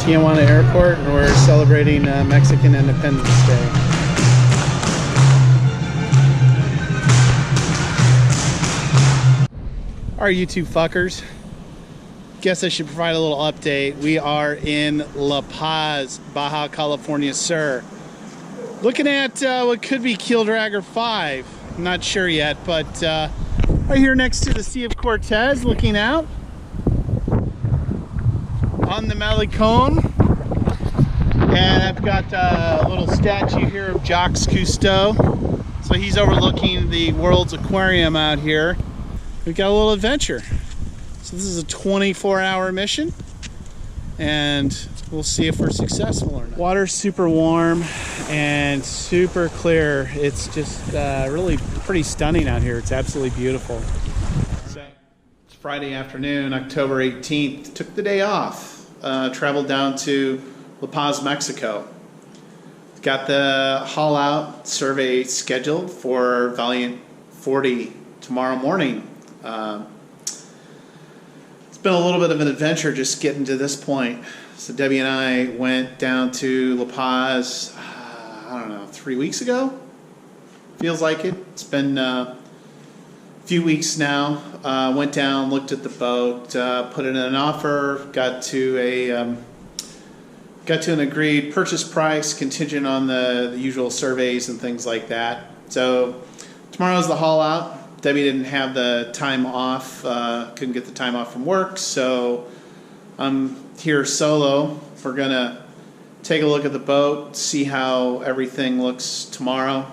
Tijuana Airport, and we're celebrating Mexican Independence Day. All right, you two fuckers. Guess I should provide a little update. We are in La Paz, Baja California Sur. Looking at what could be Keeldragger V. I'm not sure yet, but right here next to the Sea of Cortez, looking out on the Malecon. And I've got a little statue here of Jacques Cousteau. So he's overlooking the world's aquarium out here. We've got a little adventure. So this is a 24-hour mission, and we'll see if we're successful or not. Water's super warm and super clear. It's just really pretty stunning out here. It's absolutely beautiful. So it's Friday afternoon, October 18th. Took the day off. Traveled down to La Paz, Mexico. Got the haul out survey scheduled for Valiant 40 tomorrow morning. It's been a little bit of an adventure just getting to this point. So Debbie and I went down to La Paz, I don't know, 3 weeks ago? Feels like it. It's been a few weeks now. Went down, looked at the boat, put in an offer, got to an agreed purchase price contingent on the usual surveys and things like that. So tomorrow's the haul out. Debbie didn't have the time off, couldn't get the time off from work, so I'm here solo. We're gonna take a look at the boat, see how everything looks tomorrow.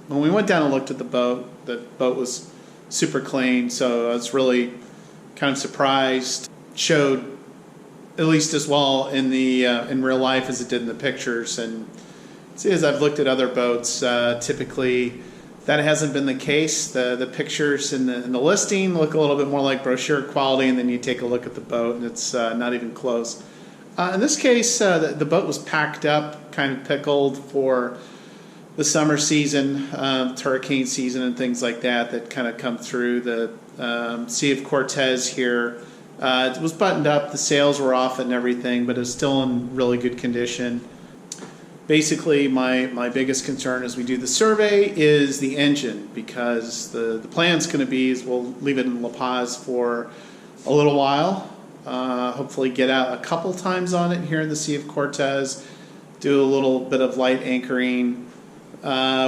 When we went down and looked at the boat was super clean, so I was really kind of surprised. Showed at least as well in the in real life as it did in the pictures. And see, as I've looked at other boats, typically that hasn't been the case. The pictures in the listing look a little bit more like brochure quality, and then you take a look at the boat and it's not even close. In this case, the boat was packed up, kind of pickled for the summer season, hurricane season and things like that kind of come through the Sea of Cortez here. It was buttoned up, the sails were off and everything, but it was still in really good condition. Basically, my biggest concern as we do the survey is the engine, because the plan's going to be is we'll leave it in La Paz for a little while, hopefully get out a couple times on it here in the Sea of Cortez, do a little bit of light anchoring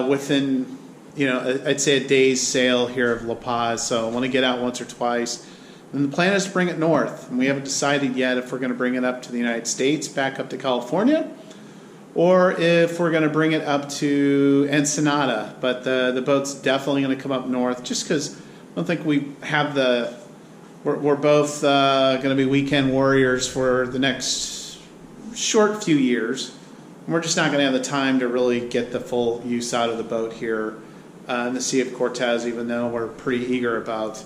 within, I'd say a day's sail here of La Paz, so I want to get out once or twice. And the plan is to bring it north, and we haven't decided yet if we're going to bring it up to the United States, back up to California, or if we're going to bring it up to Ensenada. But the boat's definitely going to come up north, just because I don't think we have we're both going to be weekend warriors for the next short few years. And we're just not going to have the time to really get the full use out of the boat here in the Sea of Cortez, even though we're pretty eager about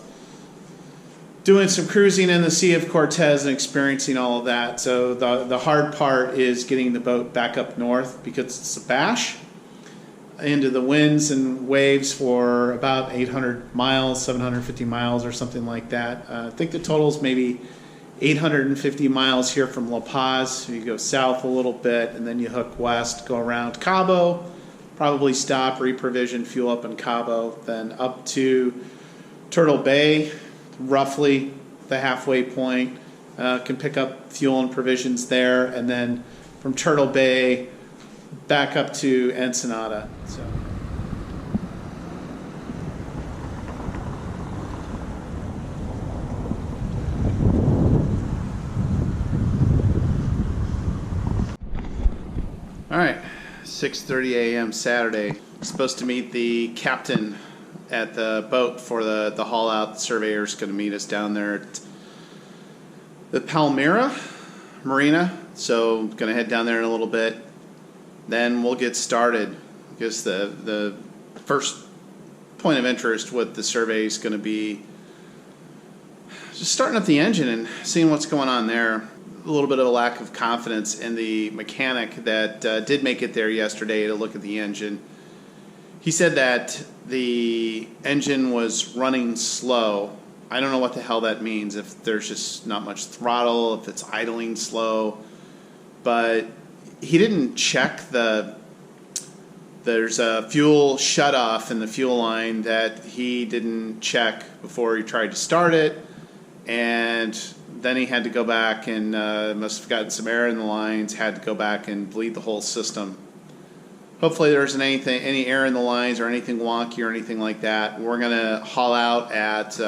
doing some cruising in the Sea of Cortez and experiencing all of that. So the hard part is getting the boat back up north, because it's a bash into the winds and waves for about 800 miles, 750 miles or something like that. I think the total is maybe 850 miles here from La Paz. So you go south a little bit and then you hook west, go around Cabo, probably stop, reprovision, fuel up in Cabo, then up to Turtle Bay, roughly the halfway point, can pick up fuel and provisions there, and then from Turtle Bay back up to Ensenada. So all right, 6:30 a.m. Saturday. Supposed to meet the captain at the boat for the haul out. The surveyor's going to meet us down there at the Palmyra Marina. So going to head down there in a little bit. Then we'll get started. I guess the first point of interest with the survey is going to be just starting up the engine and seeing what's going on there. A little bit of a lack of confidence in the mechanic that did make it there yesterday to look at the engine. He said that the engine was running slow. I don't know what the hell that means, if there's just not much throttle, if it's idling slow. but he didn't check there's a fuel shutoff in the fuel line that he didn't check before he tried to start it, and then he had to go back and must have gotten some air in the lines, had to go back and bleed the whole system. Hopefully there isn't any air in the lines or anything wonky or anything like that. We're going to haul out at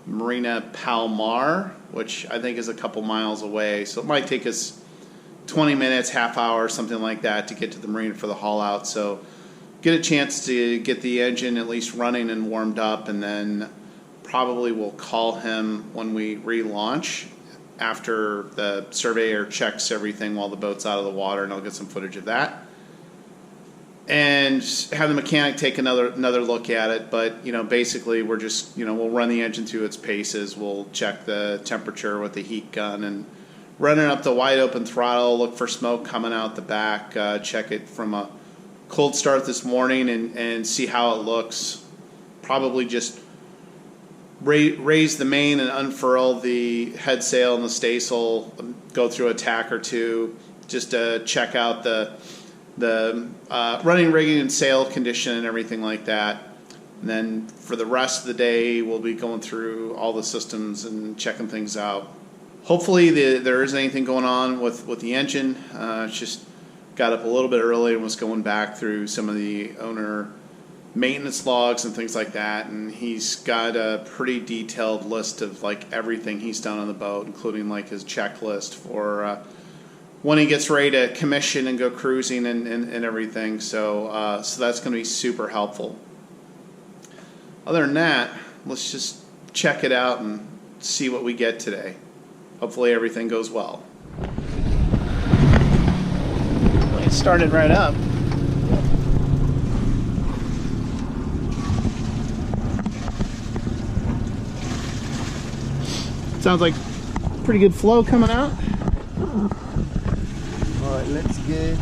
Marina Palmar, which I think is a couple miles away, so it might take us 20 minutes, half hour, something like that to get to the marina for the haul out. So get a chance to get the engine at least running and warmed up, and then probably we'll call him when we relaunch after the surveyor checks everything while the boat's out of the water, and I'll get some footage of that. And have the mechanic take another look at it. But, basically we're just, we'll run the engine through its paces. We'll check the temperature with the heat gun and run it up the wide open throttle, look for smoke coming out the back, check it from a cold start this morning and see how it looks. Probably just raise the main and unfurl the head sail and the staysail, go through a tack or two just to check out the running, rigging, and sail condition and everything like that. And then for the rest of the day, we'll be going through all the systems and checking things out. Hopefully there isn't anything going on with the engine. It's just got up a little bit early and was going back through some of the owner maintenance logs and things like that. And he's got a pretty detailed list of like everything he's done on the boat, including like his checklist for when he gets ready to commission and go cruising and everything. So that's going to be super helpful. Other than that, let's just check it out and see what we get today. Hopefully everything goes well. It started right up. Sounds like pretty good flow coming out. Alright, let's get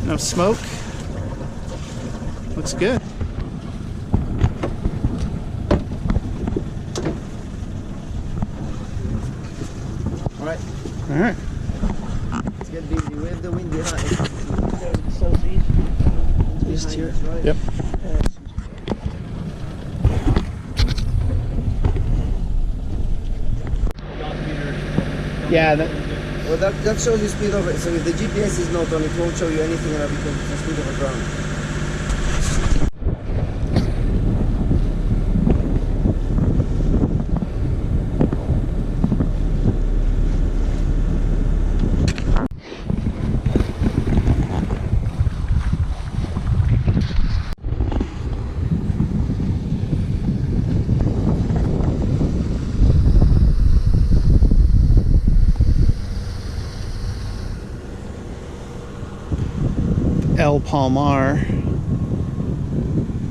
no smoke. Looks good. Alright. Alright. Let's get busy with the wind behind. Just here. Right? Yep. Yeah, well, that shows you speed of it. So if the GPS is not on, it won't show you anything because it's the speed of the ground. El Palmar,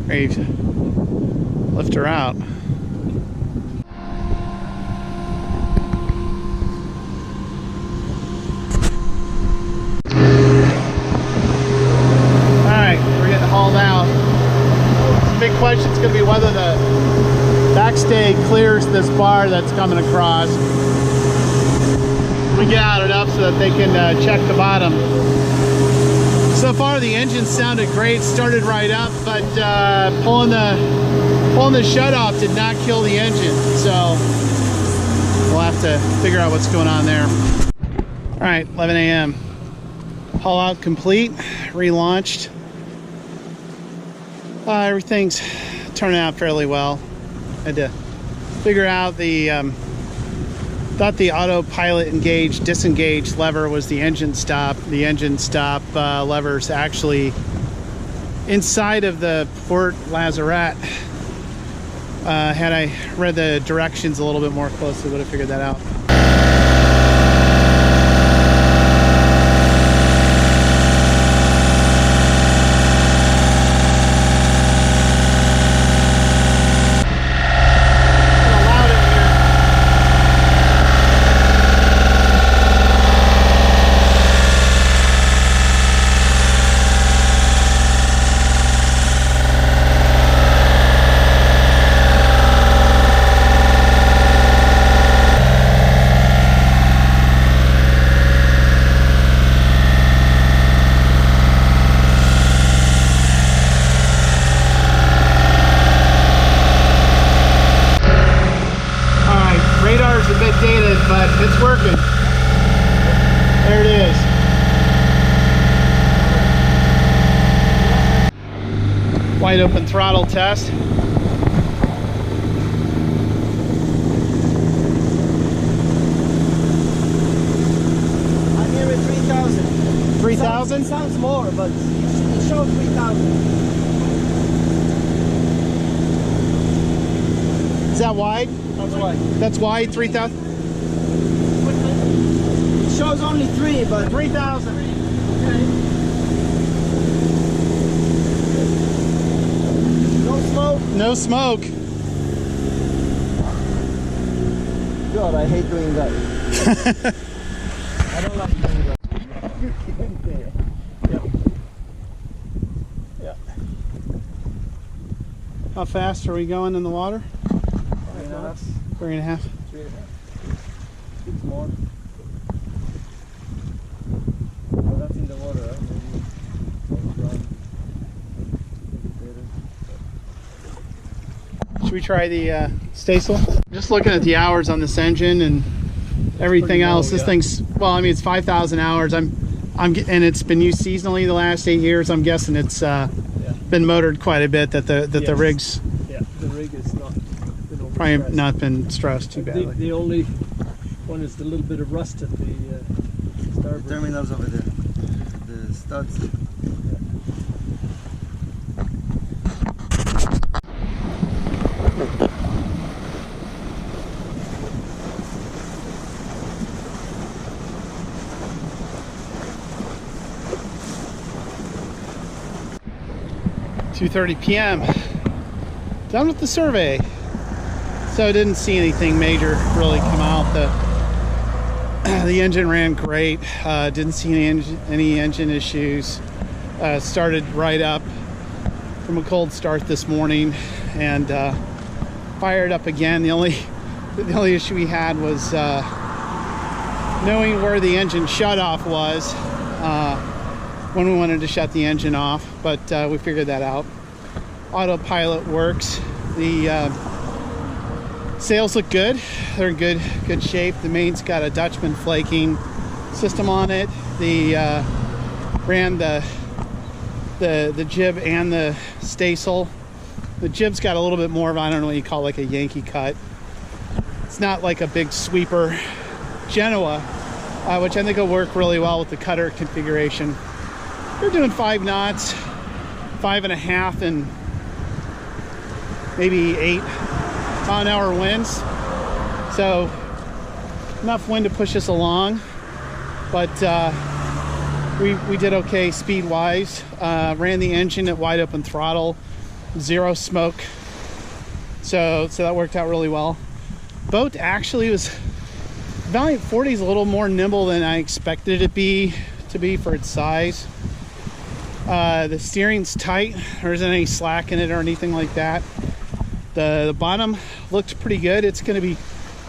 ready to lift her out. Alright, we're getting hauled out. The big question is going to be whether the backstay clears this bar that's coming across. We get out enough so that they can check the bottom. So far the engine sounded great, started right up, but pulling the shutoff did not kill the engine. So we'll have to figure out what's going on there. All right, 11 a.m. Haul out complete, relaunched. Everything's turning out fairly well. Had to figure out thought the autopilot disengaged lever was the engine stop. The engine stop lever's actually inside of the port lazarette. Had I read the directions a little bit more closely, would have figured that out. working. There it is. Wide open throttle test. I'm here at 3,000. 3,000? Sounds more, but it showed 3,000. Is that wide? That's why. That's wide, 3,000? It shows only 3, but 3,000. okay. No smoke. No smoke. God, I hate doing that. I don't like doing that. Yep. Yeah. How fast are we going in the water? 3.5. 3.5. 3.5. It's more. Well, that's in the water, right? Maybe. Should we try the Stasel? Just looking at the hours on this engine and everything else. low, This yeah. thing's, well, I mean, it's 5,000 hours. And it's been used seasonally the last 8 years. I'm guessing it's been motored quite a bit. That the Yes. rig's Yeah, the rig is not been overstressed. probably not been stressed too badly. The only one is the little bit of rust at the starboard. Terminals over there. The studs. 2:30 p.m. Done with the survey. So I didn't see anything major really come out. The engine ran great. Didn't see any engine issues. Started right up from a cold start this morning and fired up again. The only issue we had was knowing where the engine shutoff was when we wanted to shut the engine off, but we figured that out. Autopilot works. The sails look good. They're in good shape. The main's got a Dutchman flaking system on it. The ran the jib and the staysail. The jib's got a little bit more of, I don't know what you call, like a Yankee cut. It's not like a big sweeper Genoa, which I think will work really well with the cutter configuration. We're doing 5 knots, 5.5, and maybe 8-mile-an-hour winds. So enough wind to push us along, but we did okay speed-wise. Ran the engine at wide open throttle, 0 smoke. So that worked out really well. Boat actually was, Valiant 40 is a little more nimble than I expected it to be for its size. The steering's tight. There isn't any slack in it or anything like that. The bottom looked pretty good. It's going to be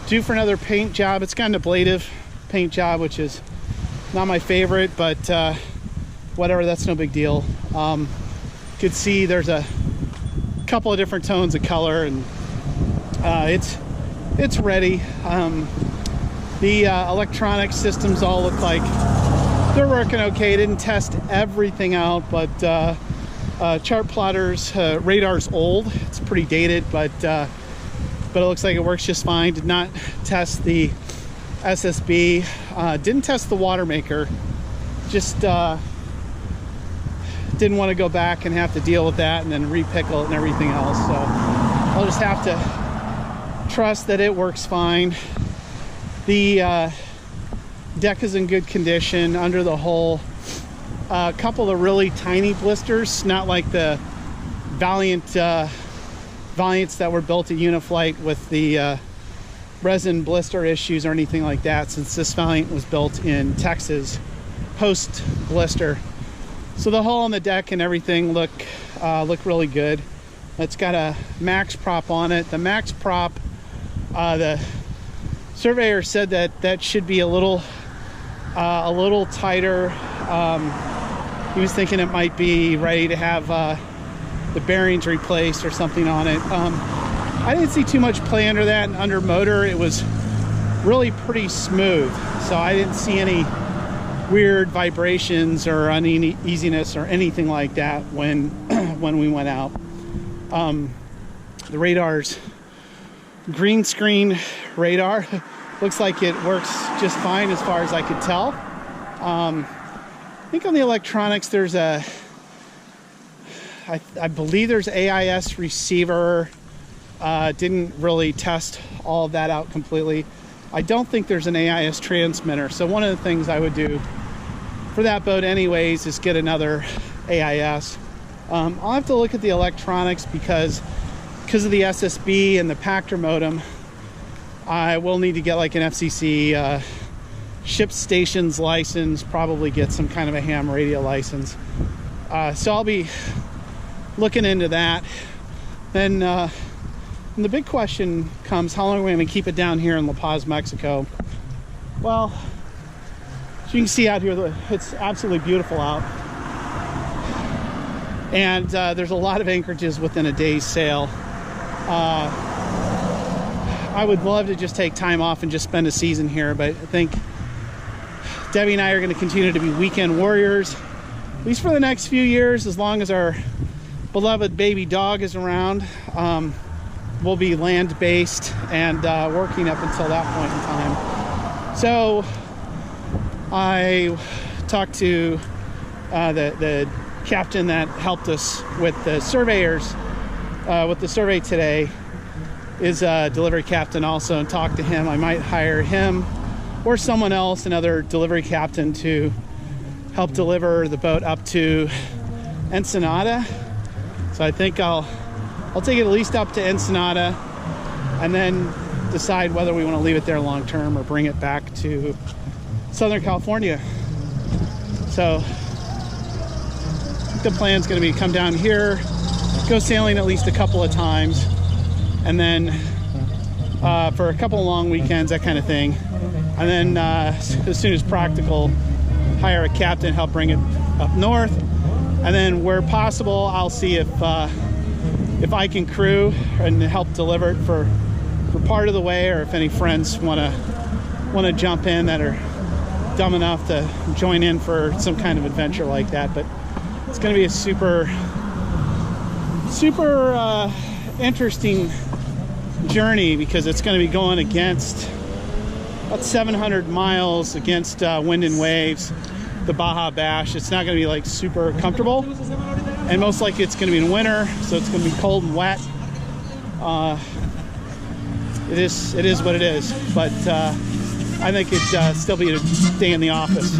due for another paint job. It's got an ablative paint job, which is not my favorite, but whatever, that's no big deal. You could see there's a couple of different tones of color, and it's ready. The electronic systems all look like they're working okay. Didn't test everything out, but chart plotters, radar's old. It's pretty dated, but it looks like it works just fine. Did not test the SSB. Didn't test the water maker. Just didn't want to go back and have to deal with that and then repickle it and everything else. So I'll just have to trust that it works fine. The deck is in good condition under the hull. A couple of really tiny blisters, not like the Valiants that were built at Uniflight with the resin blister issues or anything like that, since this Valiant was built in Texas post blister. So the hull and the deck and everything look really good. It's got a max prop on it. The max prop, the surveyor said that should be a little tighter. He was thinking it might be ready to have the bearings replaced or something on it. I didn't see too much play under that, and under motor it was really pretty smooth. So I didn't see any weird vibrations or uneasiness or anything like that when when we went out. The radar's green screen radar. Looks like it works just fine as far as I could tell. I think on the electronics there's I believe there's AIS receiver. Didn't really test all of that out completely. I don't think there's an AIS transmitter. So one of the things I would do for that boat anyways is get another AIS. I'll have to look at the electronics because of the SSB and the Pactor modem. I will need to get like an FCC ship stations license, probably get some kind of a ham radio license. So I'll be looking into that. Then the big question comes, how long are we going to keep it down here in La Paz, Mexico? Well, as you can see out here, it's absolutely beautiful out. And there's a lot of anchorages within a day's sail. I would love to just take time off and just spend a season here, but I think Debbie and I are going to continue to be weekend warriors, at least for the next few years, as long as our beloved baby dog is around. We'll be land-based and working up until that point in time. So I talked to the captain that helped us with the surveyors, with the survey today, is a delivery captain also, and talk to him. I might hire him or someone else, another delivery captain, to help deliver the boat up to Ensenada. So I think I'll take it at least up to Ensenada and then decide whether we want to leave it there long term or bring it back to Southern California. So the plan's going to be come down here, go sailing at least a couple of times, and then for a couple of long weekends, that kind of thing. And then as soon as practical, hire a captain, help bring it up north. And then where possible, I'll see if I can crew and help deliver it for part of the way, or if any friends want to jump in that are dumb enough to join in for some kind of adventure like that. But it's going to be a super interesting journey, because it's going to be going against about 700 miles against wind and waves, the Baja Bash. It's not going to be like super comfortable, and most likely it's going to be in winter, so it's going to be cold and wet. It is what it is, but I think it'd still be a day in the office.